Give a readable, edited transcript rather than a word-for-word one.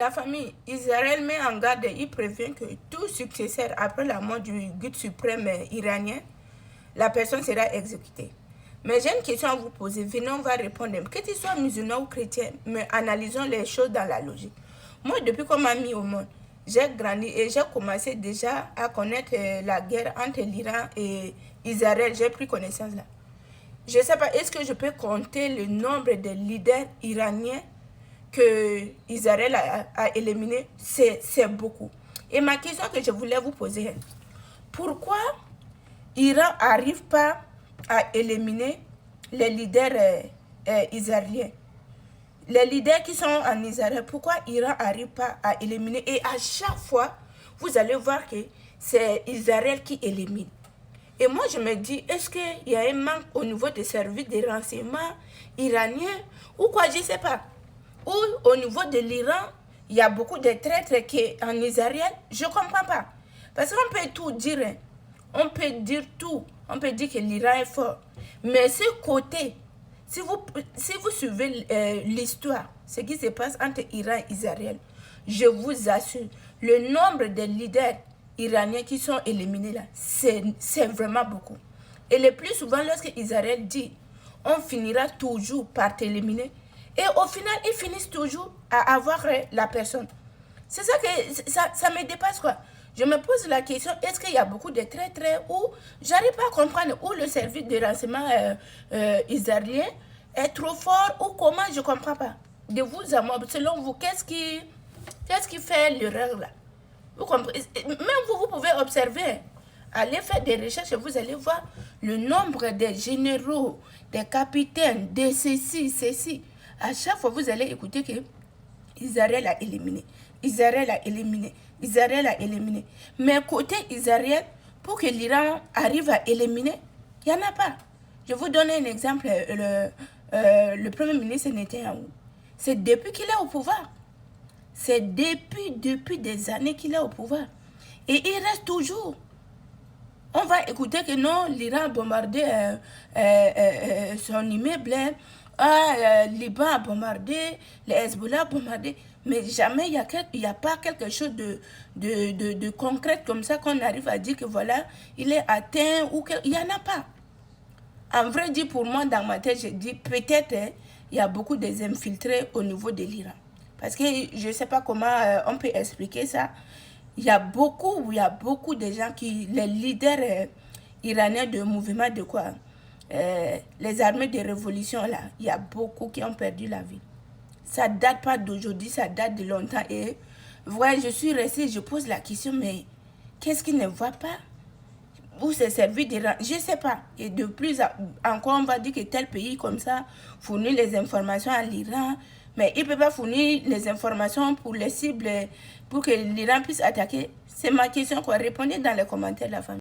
La famille, Israël met en garde et il prévient que tout successeur après la mort du guide suprême iranien, la personne sera exécutée. Mais j'ai une question à vous poser. Venez, on va répondre. Que tu sois musulman ou chrétien, mais analysons les choses dans la logique. Moi, depuis qu'on m'a mis au monde, j'ai grandi et j'ai commencé déjà à connaître la guerre entre l'Iran et Israël. J'ai pris connaissance là. Je ne sais pas, est-ce que je peux compter le nombre de leaders iraniens que Israël a éliminé? C'est beaucoup. Et ma question que je voulais vous poser, pourquoi l'Iran n'arrive pas à éliminer les leaders israéliens? Les leaders qui sont en Israël, pourquoi l'Iran n'arrive pas à éliminer? Et à chaque fois, vous allez voir que c'est Israël qui élimine. Et moi, je me dis, est-ce qu'il y a un manque au niveau des services de renseignement iraniens ou quoi, je ne sais pas. Ou au niveau de l'Iran, il y a beaucoup de traîtres qui en Israël, je ne comprends pas. Parce qu'on peut tout dire, hein. On peut dire tout. On peut dire que l'Iran est fort. Mais ce côté, si vous suivez l'histoire, ce qui se passe entre Iran et Israël, je vous assure, le nombre de leaders iraniens qui sont éliminés là, c'est vraiment beaucoup. Et le plus souvent, lorsque Israël dit, on finira toujours par t'éliminer, et au final, ils finissent toujours à avoir la personne. C'est ça que ça me dépasse, quoi. Je me pose la question, est-ce qu'il y a beaucoup de traîtres ou j'arrive pas à comprendre où le service de renseignement israélien est trop fort ou comment, je ne comprends pas. De vous à moi, selon vous, qu'est-ce qui fait l'erreur là? Vous comprenez? Même vous pouvez observer. Allez faire des recherches et vous allez voir le nombre des généraux, des capitaines, de ceci. À chaque fois, vous allez écouter que Israël a éliminé. Israël a éliminé. Israël a éliminé. Mais côté Israël, pour que l'Iran arrive à éliminer, il n'y en a pas. Je vous donne un exemple. Le Premier ministre Netanyahou, c'est depuis qu'il est au pouvoir. C'est depuis des années qu'il est au pouvoir. Et il reste toujours. On va écouter que non, l'Iran a bombardé son immeuble, le Liban a bombardé, le Hezbollah a bombardé, mais jamais il n'y a pas quelque chose de concret comme ça qu'on arrive à dire que voilà, il est atteint ou il n'y en a pas. En vrai dit, pour moi, dans ma tête, je dis peut-être il y a beaucoup des infiltrés au niveau de l'Iran. Parce que je ne sais pas comment on peut expliquer ça. Il y a beaucoup de gens les leaders iraniens de mouvement de quoi, les armées de révolution là, il y a beaucoup qui ont perdu la vie. Ça ne date pas d'aujourd'hui, ça date de longtemps. Et voilà, je suis restée, je pose la question, mais qu'est-ce qui ne va pas? Où c'est servi de... Je ne sais pas. Et de plus encore, on va dire que tel pays comme ça fournit les informations à l'Iran, mais il ne peut pas fournir les informations pour les cibles, pour que l'Iran puisse attaquer. C'est ma question, quoi. Répondez dans les commentaires, la famille.